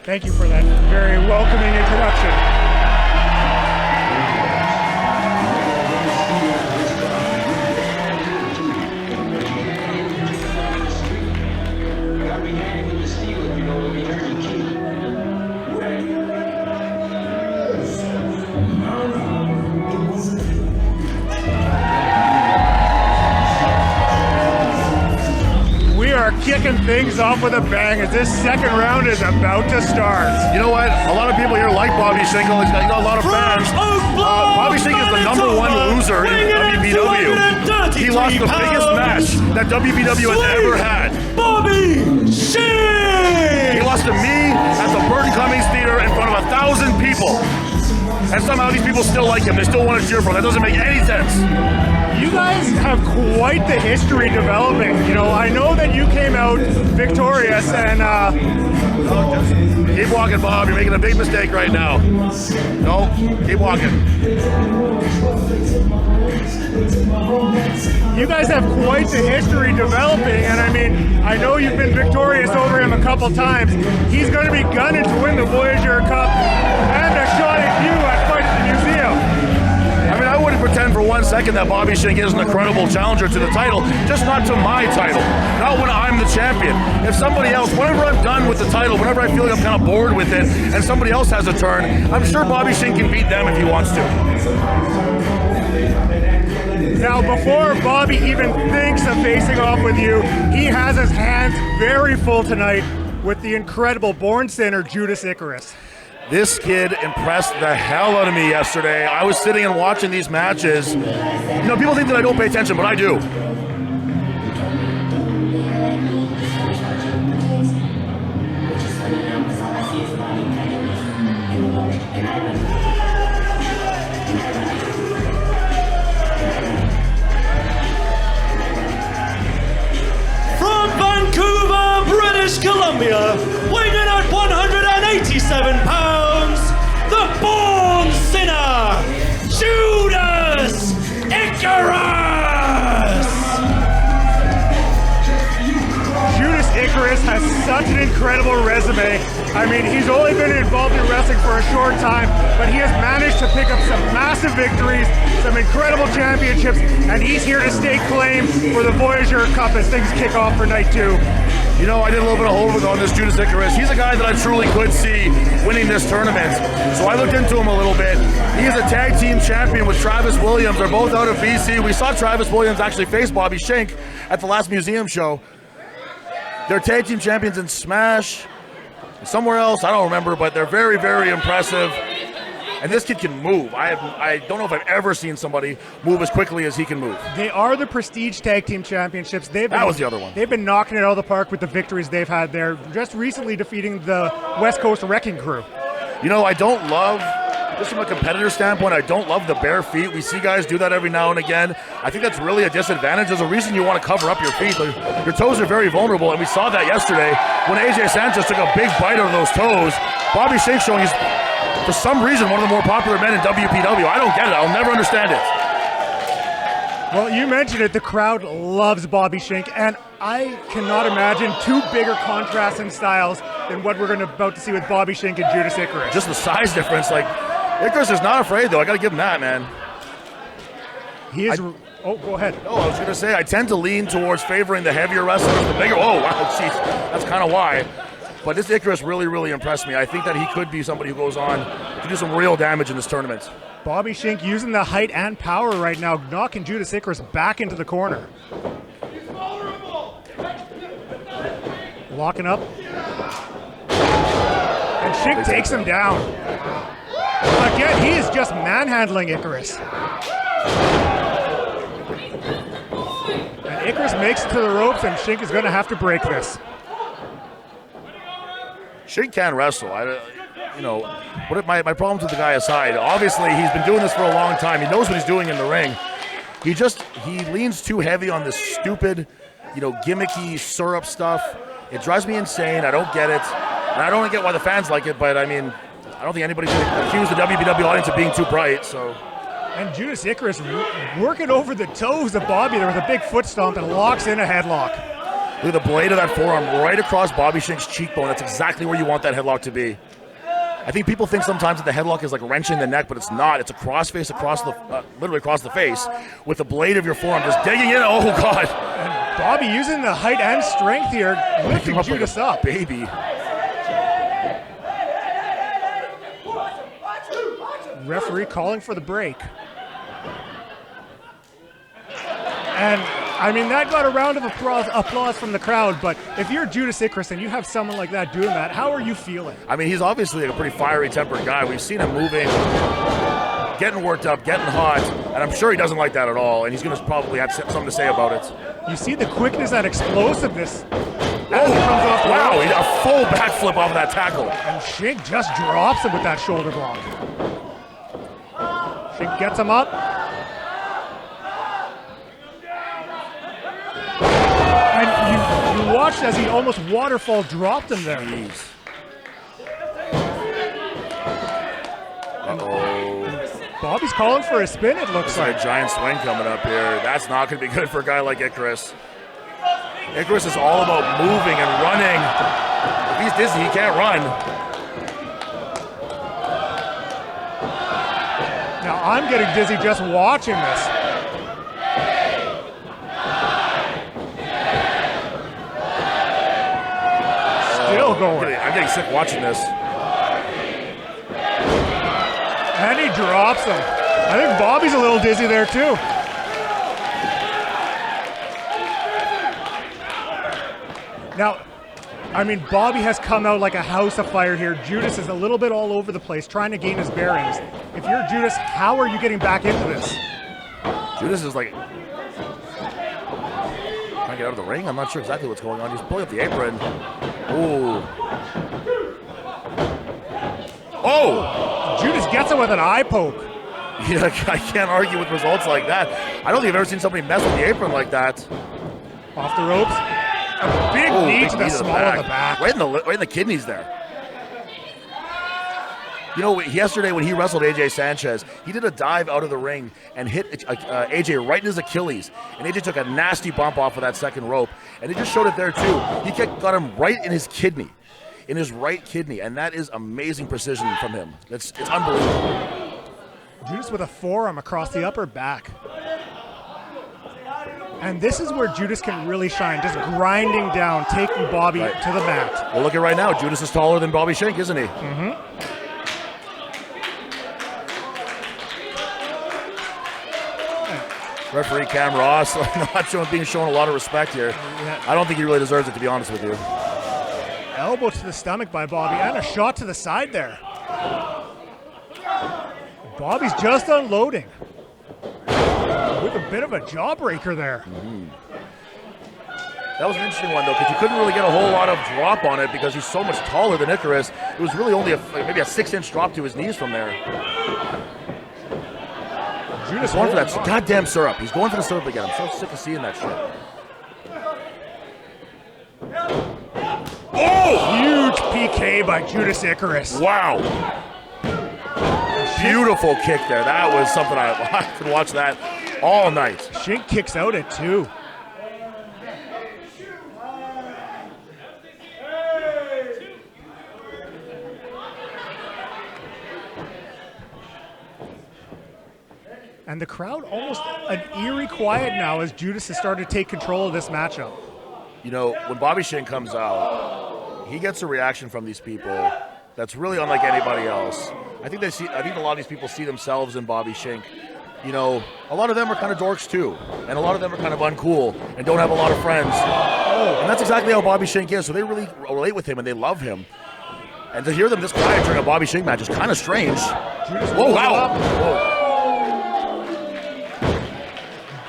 Thank you for that very welcoming introduction. Kicking things off with a bang as this second round is about to start. You know what? A lot of people here like Bobby Schink. He's got a lot of fans. Bobby Schink is the #1 loser in WPW. He lost the biggest match that WPW has ever had. Bobby Schink! He lost to me at the Burton Cummings Theater in front of 1,000 people. And somehow these people still like him. They still want to cheer for him. That doesn't make any sense. You guys have quite the history developing. You know, I know that you came out victorious and keep walking, Bob. You're making a big mistake right now. No, keep walking. You guys have quite the history developing, and I mean, I know you've been victorious over him a couple times. He's going to be gunning to win the Voyageur Cup and a shot at you at Fight at the Museum. I mean, I wouldn't pretend for 1 second that Bobby Schink isn't a credible challenger to the title, just not to my title, not when I'm the champion. If somebody else, whenever I'm done with the title, whenever I feel like I'm kind of bored with it, and somebody else has a turn, I'm sure Bobby Schink can beat them if he wants to. Now, before Bobby even thinks of facing off with you, he has his hands very full tonight with the incredible born sinner, Judas Icarus. This kid impressed the hell out of me yesterday. I was sitting and watching these matches. You know, people think that I don't pay attention, but I do. From Vancouver, British Columbia, weighing in at 187 pounds, the born sinner, Judas Icarus! Judas Icarus has such an incredible resume. I mean, he's only been involved in wrestling for a short time, but he has managed to pick up some massive victories, some incredible championships, and he's here to stake claim for the Voyageur Cup as things kick off for night 2. You know, I did a little bit of homework on this Judas Icarus. He's a guy that I truly could see winning this tournament. So I looked into him a little bit. He is a tag team champion with Travis Williams. They're both out of BC. We saw Travis Williams actually face Bobby Schink at the last museum show. They're tag team champions in Smash. Somewhere else, I don't remember, but they're very, very impressive. And this kid can move. I don't know if I've ever seen somebody move as quickly as he can move. They are the Prestige Tag Team Championships. That was the other one. They've been knocking it out of the park with the victories they've had there, just recently defeating the West Coast Wrecking Crew. You know, I don't love, just from a competitor standpoint, I don't love the bare feet. We see guys do that every now and again. I think that's really a disadvantage. There's a reason you want to cover up your feet. Your toes are very vulnerable, and we saw that yesterday when AJ Sanchez took a big bite out of those toes. Bobby Schink showing he's, for some reason, one of the more popular men in WPW. I don't get it. I'll never understand it. Well, you mentioned it. The crowd loves Bobby Schink, and I cannot imagine two bigger contrasts in styles than what we're about to see with Bobby Schink and Judas Icarus. Just the size difference. Like, Icarus is not afraid, though. I got to give him that, man. He is. Oh, go ahead. No, I was going to say, I tend to lean towards favoring the heavier wrestlers, the bigger. Oh, wow, jeez. That's kind of why. But this Icarus really, really impressed me. I think that he could be somebody who goes on to do some real damage in this tournament. Bobby Schink using the height and power right now, knocking Judas Icarus back into the corner. Locking up. And Schink takes him down. Again, he is just manhandling Icarus. And Icarus makes it to the ropes, and Schink is going to have to break this. Schink can wrestle. My problems with the guy aside, obviously he's been doing this for a long time. He knows what he's doing in the ring. He leans too heavy on this stupid, gimmicky syrup stuff. It drives me insane. I don't get it. And I don't get why the fans like it, but I mean, I don't think anybody's going to accuse the WPW audience of being too bright, so. And Judas Icarus working over the toes of Bobby there with a big foot stomp and locks in a headlock. Look at the blade of that forearm right across Bobby Shink's cheekbone. That's exactly where you want that headlock to be. I think people think sometimes that the headlock is like wrenching the neck, but it's not. It's a crossface across the, literally across the face, with the blade of your forearm just digging in. Oh God! And Bobby using the height and strength here, lifting Judas up. Baby. Referee calling for the break. And I mean, that got a round of applause from the crowd, but if you're Judas Icarus and you have someone like that doing that, how are you feeling? I mean, he's obviously a pretty fiery tempered guy. We've seen him moving, getting worked up, getting hot, and I'm sure he doesn't like that at all, and he's going to probably have something to say about it. You see the quickness and explosiveness. Oh, wow, a full backflip off of that tackle. And Schink just drops him with that shoulder block. Schink gets him up. And you watched as he almost waterfall dropped him there. Jeez. Uh-oh. Bobby's calling for a spin, it looks like. A giant swing coming up here. That's not going to be good for a guy like Icarus. Icarus is all about moving and running. If he's dizzy, he can't run. Now I'm getting dizzy just watching this. Still going. I'm getting sick watching this. And he drops him. I think Bobby's a little dizzy there too. Now, I mean, Bobby has come out like a house of fire here. Judas is a little bit all over the place, trying to gain his bearings. If you're Judas, how are you getting back into this? Judas is like trying to get out of the ring. I'm not sure exactly what's going on. He's pulling up the apron. Ooh. Oh! Judas gets him with an eye poke. Yeah, I can't argue with results like that. I don't think I've ever seen somebody mess with the apron like that. Off the ropes. A big knee to the small of the back. Right in the kidneys there. You know, yesterday when he wrestled AJ Sanchez, he did a dive out of the ring and hit AJ right in his Achilles. And AJ took a nasty bump off of that second rope. And he just showed it there too. He got him right in his kidney. In his right kidney. And that is amazing precision from him. It's unbelievable. Judas with a forearm across the upper back. And this is where Judas can really shine, just grinding down, taking Bobby to the mat. Well, look at right now. Judas is taller than Bobby Schink, isn't he? Mm-hmm. Referee Cam Ross not being shown a lot of respect here. Yeah. I don't think he really deserves it, to be honest with you. Elbow to the stomach by Bobby and a shot to the side there. Bobby's just unloading. With a bit of a jawbreaker there. Mm-hmm. That was an interesting one, though, because you couldn't really get a whole lot of drop on it because he's so much taller than Icarus. It was really only maybe a 6-inch drop to his knees from there. Judas going for that goddamn syrup. He's going for the syrup again. I'm so sick of seeing that shit. Oh! Huge PK by Judas Icarus. Wow. Beautiful kick there. That was something I could watch that all night. Schink kicks out at 2. And the crowd almost an eerie quiet now as Judas has started to take control of this matchup. You know, when Bobby Schink comes out, he gets a reaction from these people that's really unlike anybody else. I think a lot of these people see themselves in Bobby Schink. You know, a lot of them are kind of dorks too, and a lot of them are kind of uncool and don't have a lot of friends. And that's exactly how Bobby Schink is. So they really relate with him and they love him. And to hear them this quiet during a Bobby Schink match is kind of strange. Whoa, wow. Whoa.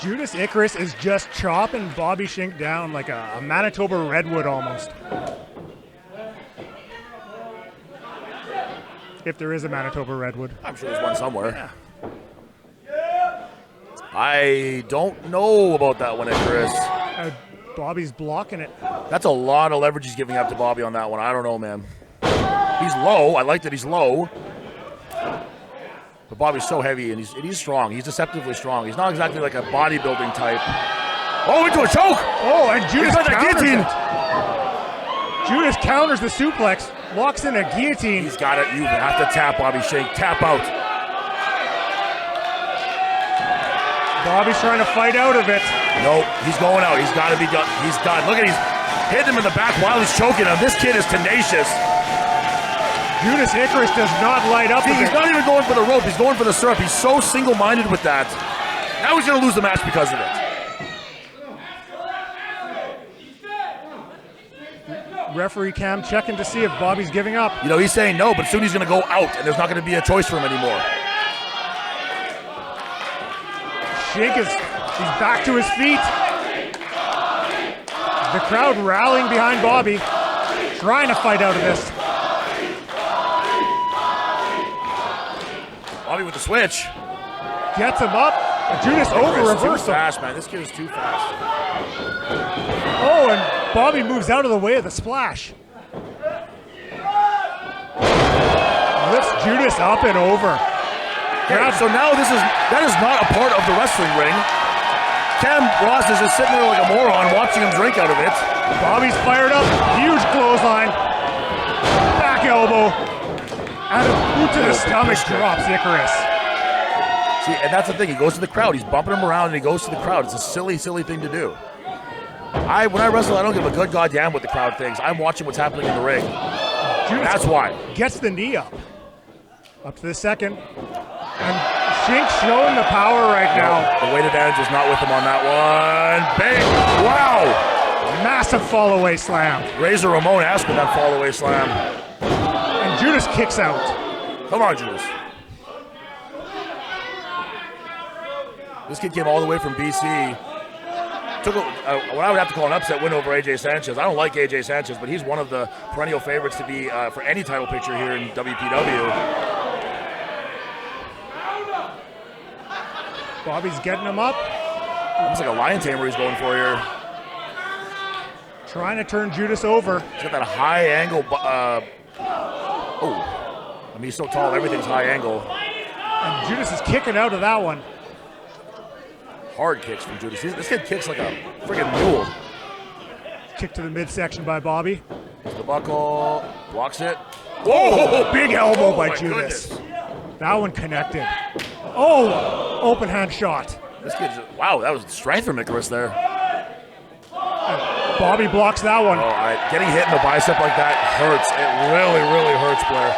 Judas Icarus is just chopping Bobby Schink down like a Manitoba redwood almost. If there is a Manitoba redwood. I'm sure there's one somewhere. Yeah. I don't know about that one, Icarus. Bobby's blocking it. That's a lot of leverage he's giving up to Bobby on that one. I don't know, man. He's low. I like that he's low. But Bobby's so heavy, and he's strong. He's deceptively strong. He's not exactly like a bodybuilding type. Oh, into a choke. Oh, and Judas got that counters guillotine. it. Judas counters the suplex, locks in a guillotine. He's got it. You have to tap, Bobby Schink. Tap out. Bobby's trying to fight out of it. Nope, he's going out. He's got to be done. He's done. Look at he's hitting him in the back while he's choking him. This kid is tenacious. Judas Icarus does not light up. See, he's not even going for the rope. He's going for the syrup. He's so single-minded with that. Now he's going to lose the match because of it. Referee Cam checking to see if Bobby's giving up. You know, he's saying no, but soon he's going to go out, and there's not going to be a choice for him anymore. Schink he's back to his feet. The crowd rallying behind Bobby, trying to fight out of this. Bobby with the switch. Gets him up. Judas over reversal. Too fast, man. This kid is too fast. Oh, and Bobby moves out of the way of the splash. Lifts Judas up and over. Yeah, so now that is not a part of the wrestling ring. Cam Ross is just sitting there like a moron watching him drink out of it. Bobby's fired up. Huge clothesline. Back elbow. And a boot to the stomach drops Icarus. See, and that's the thing. He goes to the crowd. He's bumping him around and he goes to the crowd. It's a silly, silly thing to do. When I wrestle, I don't give a good goddamn what the crowd thinks. I'm watching what's happening in the ring. That's why. Gets the knee up. Up to the second. And Schink showing the power right now. The weight advantage is not with him on that one. Bang! Wow! Massive fall away slam. Razor Ramon asked for that fall away slam. And Judas kicks out. Come on, Judas. This kid came all the way from BC. Took what I would have to call an upset win over AJ Sanchez. I don't like AJ Sanchez, but he's one of the perennial favorites to be for any title picture here in WPW. Bobby's getting him up. Almost like a lion tamer he's going for here. Trying to turn Judas over. He's got that high angle. I mean, he's so tall, everything's high angle. And Judas is kicking out of that one. Hard kicks from Judas. This kid kicks like a friggin' mule. Kick to the midsection by Bobby. The buckle, blocks it. Whoa! Big elbow by my Judas. Goodness. That one connected. Oh! Open hand shot. This kid's, wow, that was strength from Icarus there. And Bobby blocks that one. Getting hit in the bicep like that hurts. It really, really hurts, Blair.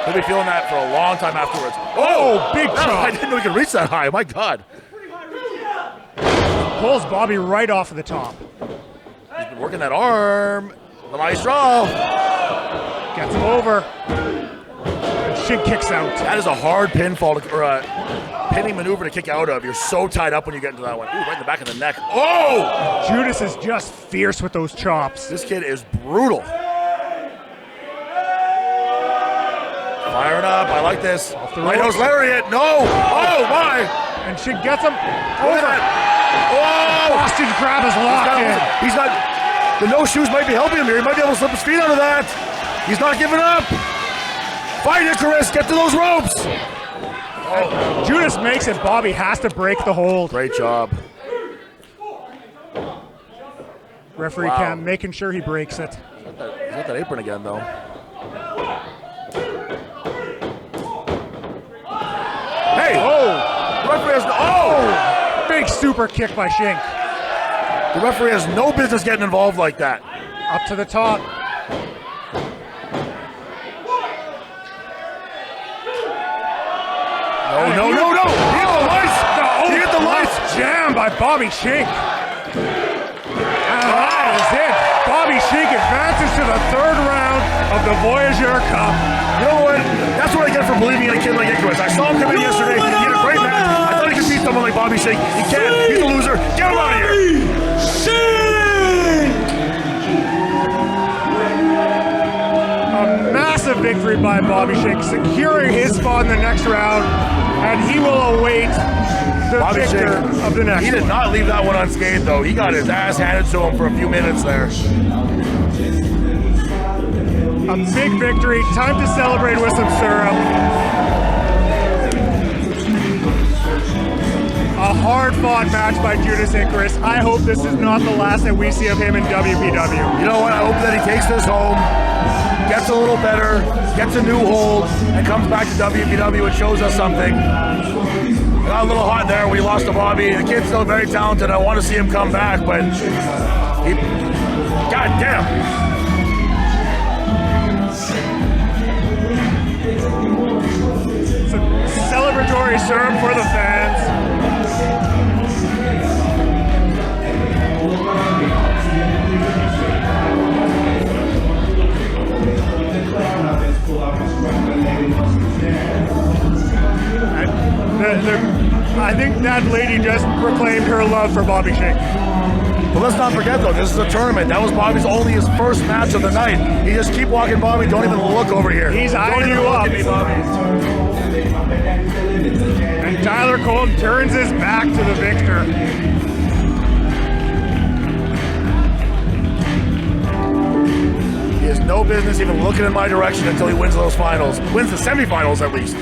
He'll be feeling that for a long time afterwards. Oh, big chop. I didn't know he could reach that high. My God. Pulls Bobby right off of the top. He's been working that arm. The maestro. Gets him over. And Schink kicks out. That is a hard pinfall or a pinning maneuver to kick out of. You're so tied up when you get into that one. Ooh, right in the back of the neck. Oh! Judas is just fierce with those chops. This kid is brutal. Firing up. I like this. Right nose lariat. No. Oh, my. And Schink gets him Look over. at that. Oh! Boston crab is locked in. He's not. The no shoes might be helping him here. He might be able to slip his feet out of that. He's not giving up. Fight, Icarus. Get to those ropes. Oh. Judas makes it. Bobby has to break the hold. Great job. Referee Cam making sure he breaks it. He's got that apron again, though. Hey! Oh! The referee has no. Big super kick by Schink. The referee has no business getting involved like that. Up to the top. No. He hit the lights. He hit the lights. Jam by Bobby Schink. And that is it. Bobby Schink advances to the third round of the Voyageur Cup. You know what? That's what I get for believing in a kid like Icarus. I saw him come in yesterday. He had a great match. I thought he could beat someone like Bobby Schink. He can't. He's a loser. Get him out of here. A massive victory by Bobby Schink, securing his spot in the next round, and he will await the Bobby victor Schink, of the next he did not leave that one unscathed, though. He got his ass handed to him for a few minutes there. A big victory. Time to celebrate with some syrup. A hard-fought match by Judas Icarus. I hope this is not the last that we see of him in WPW. You know what? I hope that he takes this home, gets a little better, gets a new hold, and comes back to WPW and shows us something. I got a little hot there. We lost to Bobby. The kid's still very talented. I want to see him come back, but he... God damn. It's a celebratory serve for the fans. I think that lady just proclaimed her love for Bobby Schink. But let's not forget though, this is a tournament. That was Bobby's only his first match of the night. You just keep walking, Bobby. Don't even look over here. He's eyeing you up. And Tyler Cole turns his back to the victor. He has no business even looking in my direction until he wins those finals. Wins the semifinals at least.